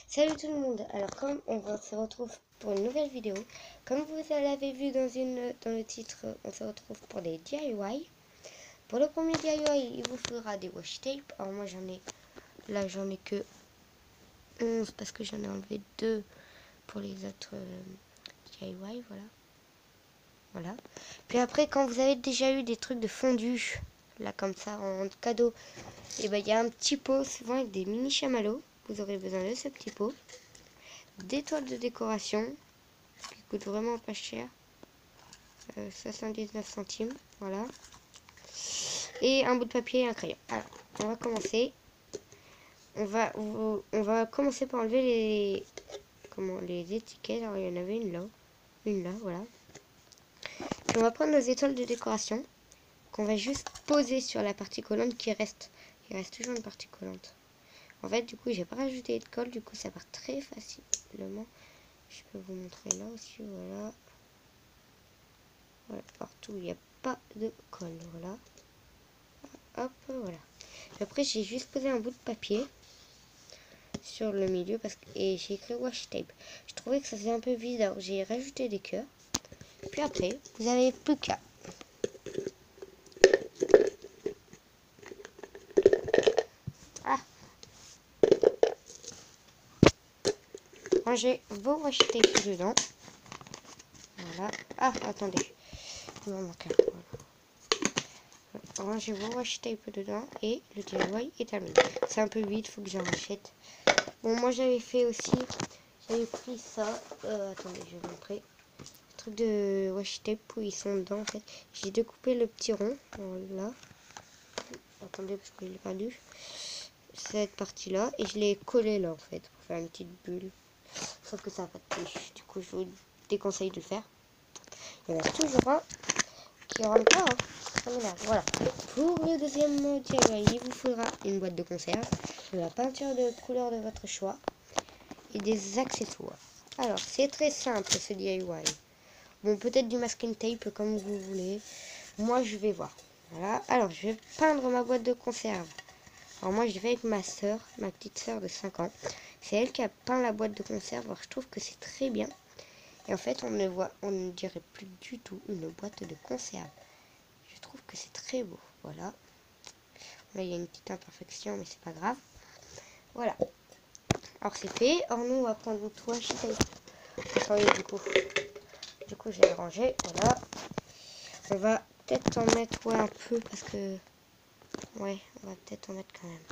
Salut tout le monde, alors comme se retrouve pour une nouvelle vidéo, comme vous l'avez vu dans le titre, on se retrouve pour des DIY. Pour le premier DIY, il vous faudra des washi tape. Alors moi j'en ai que 11 parce que j'en ai enlevé 2 pour les autres DIY, voilà. Puis après, quand vous avez déjà eu des trucs de fondu, là comme ça en cadeau, et ben il y a un petit pot souvent avec des mini chamallows. Vous aurez besoin de ce petit pot, des toiles de décoration qui coûtent vraiment pas cher, 79 centimes, voilà, et un bout de papier et un crayon. Alors, on va commencer. On va commencer par enlever les étiquettes. Alors, il y en avait une là, voilà. Puis on va prendre nos étoiles de décoration qu'on va juste poser sur la partie collante qui reste. Il reste toujours une partie collante. En fait, du coup, j'ai pas rajouté de colle, du coup, ça part très facilement. Je peux vous montrer là aussi, voilà. Voilà, partout il n'y a pas de colle, voilà. Hop, voilà. Et après, j'ai juste posé un bout de papier sur le milieu et j'ai écrit washi tape. Je trouvais que ça faisait un peu vide, alors j'ai rajouté des cœurs. Puis après, vous n'avez plus qu'à ranger vos washi tape dedans. Voilà. Ah, attendez. Il m'en manque un. Voilà. Rangez vos washi tape dedans et le DIY est terminé. C'est un peu vide, faut que j'en rachète. Bon, moi j'avais fait aussi, j'avais pris ça. Attendez, je vais vous montrer. Le truc de washi tape où ils sont dedans en fait. J'ai découpé le petit rond, là. Attendez, parce que je l'ai perdu. Cette partie là. Et je l'ai collé là en fait, pour faire une petite bulle. Sauf que ça n'a pas de touche. Du coup, je vous déconseille de le faire. Il y en a toujours un qui rentre pas. Hein. Ça m'énerve. Voilà. Pour le deuxième DIY, il vous faudra une boîte de conserve, de la peinture de couleur de votre choix et des accessoires. Alors, c'est très simple ce DIY. Bon, peut-être du masking tape comme vous voulez. Moi, je vais voir. Voilà. Alors, je vais peindre ma boîte de conserve. Alors, moi, je vais avec ma soeur, ma petite soeur de 5 ans. C'est elle qui a peint la boîte de conserve. Alors, je trouve que c'est très bien. Et en fait, on ne dirait plus du tout une boîte de conserve. Je trouve que c'est très beau. Voilà. Là, il y a une petite imperfection, mais c'est pas grave. Voilà. Alors, c'est fait. Alors, nous, on va prendre une washi tape. Du coup, je vais ranger. Voilà. On va peut-être en mettre un peu parce que... Ouais, on va peut-être en mettre quand même.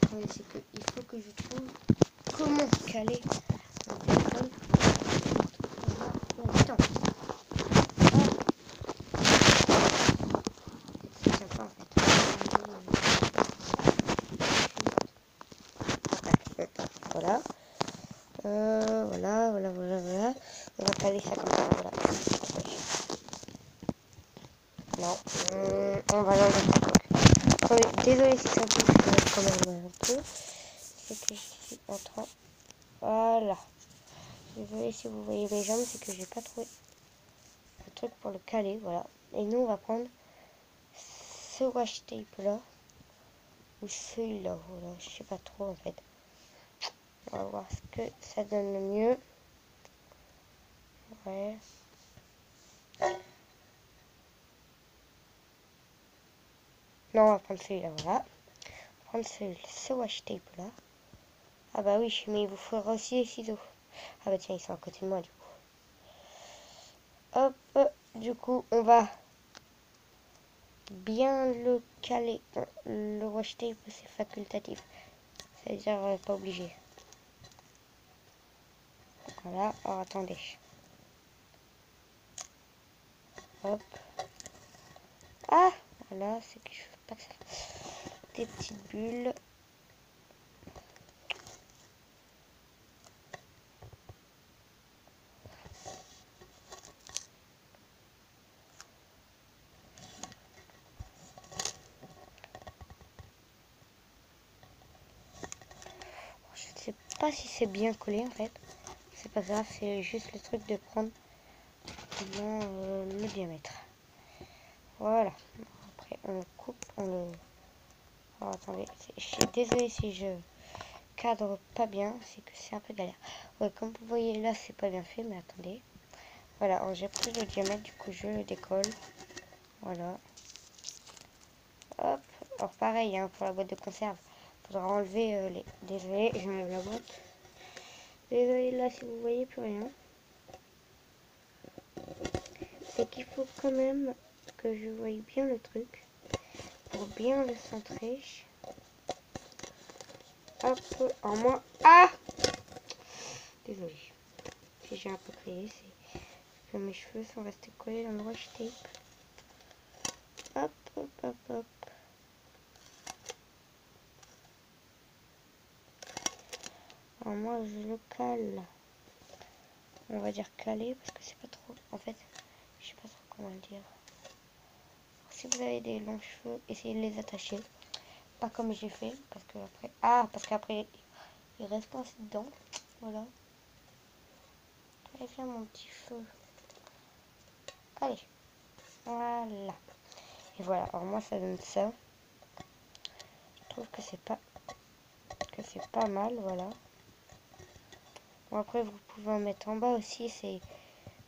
Attendez, c'est que il faut que je trouve comment caler mon téléphone. Attends. Ça tient pas en fait. Voilà. Voilà. On va caler ça comme ça. Voilà. Non. On va l'enlever. Désolé si ça bouge quand même un peu. C'est que je suis en train... Voilà. Désolé si vous voyez mes jambes, c'est que j'ai pas trouvé le truc pour le caler. Voilà. Et nous, on va prendre ce washi tape là. Ou celui-là. Voilà. Je sais pas trop en fait. On va voir ce que ça donne le mieux. Ouais. Non, on va prendre celui-là. Voilà. On va prendre ce washi tape là. Ah bah oui, mais il vous faudra aussi les ciseaux. Ah bah tiens, ils sont à côté de moi du coup. Hop, du coup, on va bien le caler. Le washi tape, c'est facultatif. C'est-à-dire pas obligé. Voilà, alors attendez. Hop. Ah, voilà, c'est que je veux pas que ça fasse des petites bulles. Je sais pas si c'est bien collé en fait. C'est pas grave, c'est juste le truc de prendre bien le diamètre. Voilà. Après on le coupe, on le... Oh, attendez, je suis désolée si je cadre pas bien, c'est que c'est un peu galère. Ouais, comme vous voyez là, c'est pas bien fait, mais attendez. Voilà, alors j'ai pris le diamètre, du coup je le décolle. Voilà. Hop. Alors pareil, hein, pour la boîte de conserve, faudra enlever les... Désolé, j'enlève la boîte. Désolé, là, si vous voyez plus rien. C'est qu'il faut quand même que je voie bien le truc pour bien le centrer. Hop, en moins. Ah! Désolé. Si j'ai un peu crié, c'est que mes cheveux sont restés collés dans le washi tape. Hop, hop, hop, hop. Alors moi, je le cale. On va dire caler parce que c'est pas trop. En fait, je sais pas trop comment le dire. Si vous avez des longs cheveux, essayez de les attacher. Pas comme j'ai fait, parce que après... Ah, parce qu'après, il reste coincé dedans. Voilà. Allez, viens mon petit feu. Allez. Voilà. Et voilà. Alors moi, ça donne ça. Je trouve que c'est pas mal, voilà. Bon, après, vous pouvez en mettre en bas aussi. C'est...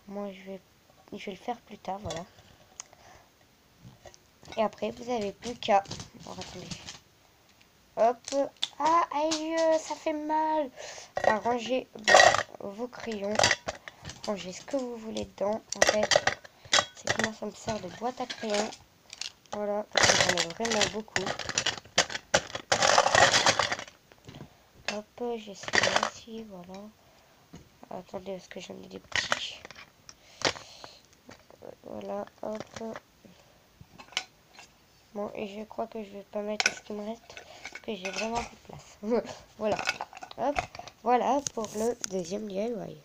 Moi, je vais le faire plus tard, voilà. Et après, vous avez plus qu'à... Oh, attendez. Hop. Ah, aïe, ça fait mal. Enfin, rangez vos crayons. Rangez ce que vous voulez dedans. En fait, c'est que moi, ça me sert de boîte à crayons. Voilà, parce que j'en ai vraiment beaucoup. Hop, j'ai celui-là aussi, voilà. Attendez, parce que j'en ai des petits. Voilà, hop. Bon, et je crois que je vais pas mettre ce qui me reste, parce que j'ai vraiment plus de place. Voilà, hop. Voilà pour le deuxième DIY.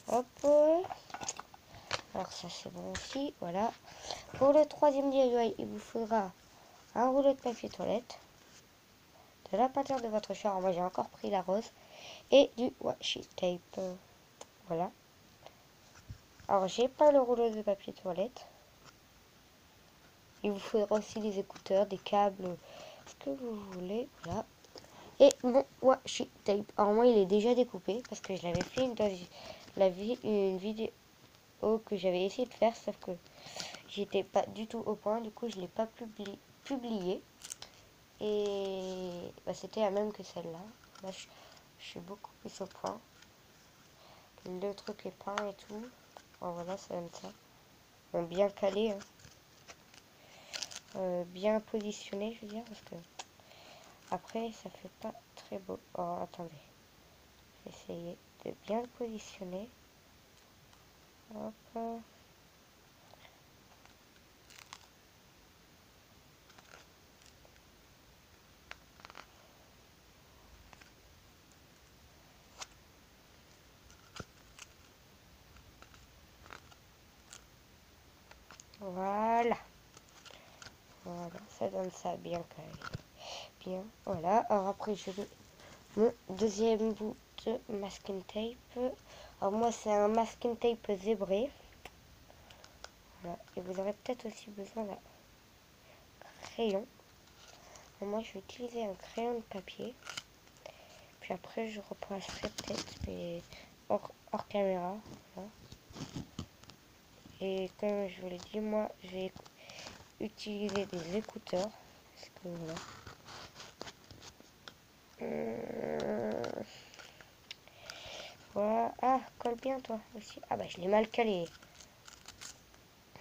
Hop. Alors ça c'est bon aussi, voilà. Pour le troisième DIY, il vous faudra un rouleau de papier toilette, de la peinture de votre choix. Alors moi j'ai encore pris la rose et du washi tape. Voilà. Alors j'ai pas le rouleau de papier toilette. Il vous faudra aussi des écouteurs, des câbles, ce que vous voulez. Voilà. Et mon washi tape. Alors moi il est déjà découpé parce que je l'avais fait une vidéo que j'avais essayé de faire, sauf que j'étais pas du tout au point. Du coup je l'ai pas publié. Et bah, c'était la même que celle-là. Là, je suis beaucoup plus au point. Le truc est peint et tout. Bon, voilà, ça donne ça. Bon, bien calé. Hein. Bien positionné, je veux dire. Parce que après, ça fait pas très beau. Oh, attendez. Je vais essayer de bien le positionner. Hop. Voilà. Voilà, ça donne ça bien calé. Bien, voilà. Alors après, je vais mon deuxième bout de masking tape. Alors moi, c'est un masking tape zébré. Voilà. Et vous aurez peut-être aussi besoin d'un crayon. Alors moi, je vais utiliser un crayon de papier. Puis après, je repasserai peut-être, mais hors caméra. Voilà. Et comme je vous l'ai dit, moi, je vais utiliser des écouteurs. Parce que voilà. Voilà. Ah, colle bien toi aussi. Ah bah je l'ai mal calé.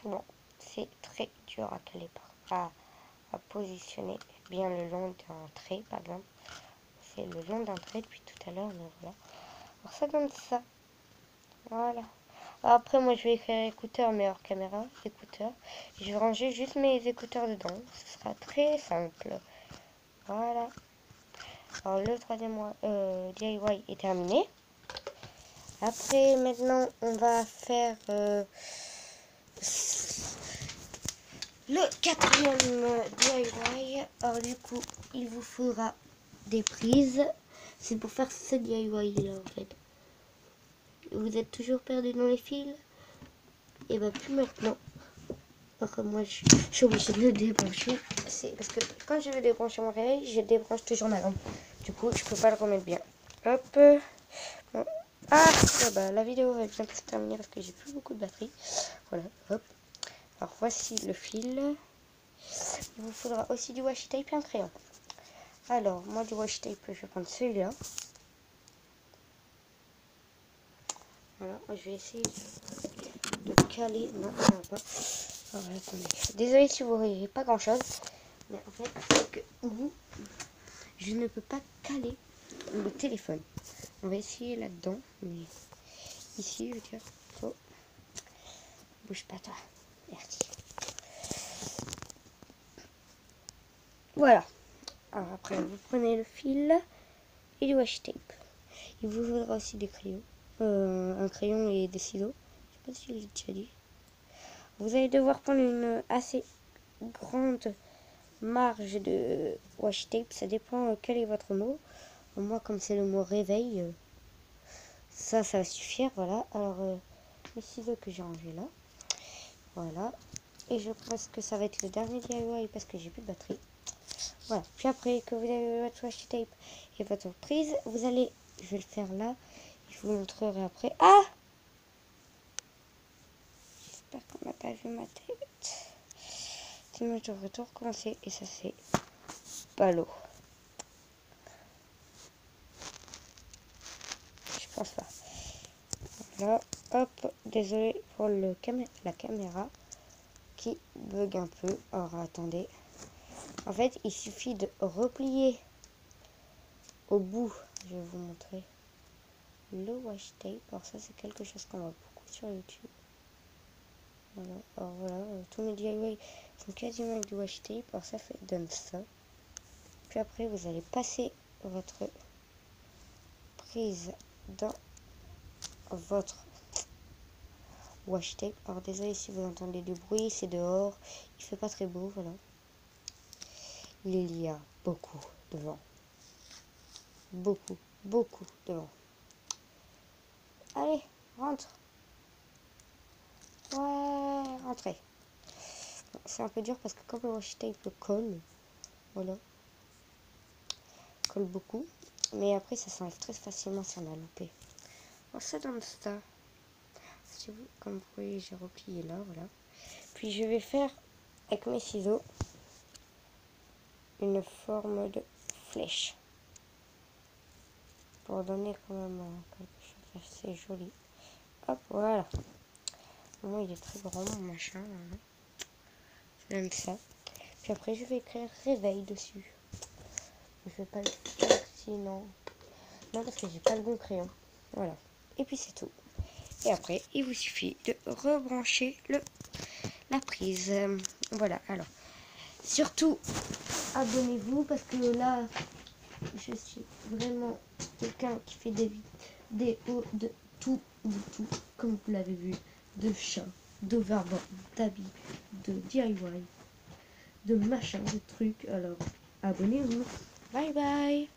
Bon, c'est très dur à caler à positionner bien le long d'un trait par exemple. C'est le long d'un trait depuis tout à l'heure, mais voilà. Alors ça donne ça. Voilà. Alors, après moi je vais écrire écouteurs mais hors caméra, écouteurs. Je vais ranger juste mes écouteurs dedans. Ce sera très simple. Voilà. Alors le troisième DIY est terminé. Après maintenant on va faire le quatrième DIY. Alors du coup il vous faudra des prises. C'est pour faire ce DIY là en fait. Vous êtes toujours perdu dans les fils? Et bien plus maintenant. Alors que moi je suis obligée de le débrancher. C'est parce que quand je vais débrancher mon réveil, je débranche toujours ma lampe. Du coup, je peux pas le remettre bien. Hop. Bon. Ah, bah, la vidéo va bientôt se terminer parce que j'ai plus beaucoup de batterie. Voilà, hop. Alors voici le fil. Il vous faudra aussi du washi tape et un crayon. Alors, moi du washi tape, je vais prendre celui-là. Voilà, je vais essayer de caler. Non, ça va pas. Alors, attendez. Désolée si vous voyez pas grand chose. Mais en fait, c'est que je ne peux pas caler le téléphone. On va essayer là-dedans. Mais ici, je veux dire. Oh. Bouge pas toi. Merci. Voilà. Alors après, vous prenez le fil et du washi tape. Il vous faudra aussi des crayons. Un crayon et des ciseaux. Je sais pas si je l'ai déjà dit. Vous allez devoir prendre une assez grande marge de washi tape. Ça dépend quel est votre mot. Moi, comme c'est le mot réveil, ça va suffire. Voilà. Alors, les ciseaux que j'ai rangés là. Voilà. Et je pense que ça va être le dernier DIY parce que j'ai plus de batterie. Voilà. Puis après que vous avez votre washi tape et votre prise, vous allez... Je vais le faire là. Je vous montrerai après. Ah! J'espère qu'on n'a pas vu ma tête. Sinon, je devrais tout recommencer. Et ça, c'est pas l'eau. Je pense pas. Voilà. Hop. Désolé pour la caméra qui bug un peu. Alors, attendez. En fait, il suffit de replier au bout. Je vais vous montrer le washi tape. Alors ça, c'est quelque chose qu'on voit beaucoup sur YouTube. Voilà. Alors voilà, tous mes DIY sont quasiment avec du washi tape. Alors ça donne ça. Puis après, vous allez passer votre prise dans votre washi tape. Alors désolé si vous entendez du bruit, c'est dehors. Il fait pas très beau, voilà. Il y a beaucoup de vent. Beaucoup de vent. Allez, rentre. Ouais, rentrez. Bon, c'est un peu dur parce que comme le washi tape colle, voilà, colle beaucoup. Mais après, ça s'enlève très facilement si on a loupé. Alors ça donne ça. Si vous, comme vous voyez, j'ai replié là, voilà. Puis je vais faire avec mes ciseaux une forme de flèche pour donner quand même quelque chose d'assez joli. Hop, voilà. Moi, il est très grand mon machin. J'aime ça. Puis après, je vais écrire réveil dessus. Je vais pas le faire sinon. Non, parce que j'ai pas le bon crayon. Voilà. Et puis c'est tout. Et après, il vous suffit de rebrancher la prise. Voilà. Alors, surtout, abonnez-vous parce que là, je suis vraiment quelqu'un qui fait des vidéos de tout, comme vous l'avez vu, de chat, d'overboard, d'habits, de DIY, de machin, de trucs. Alors, abonnez-vous. Bye bye.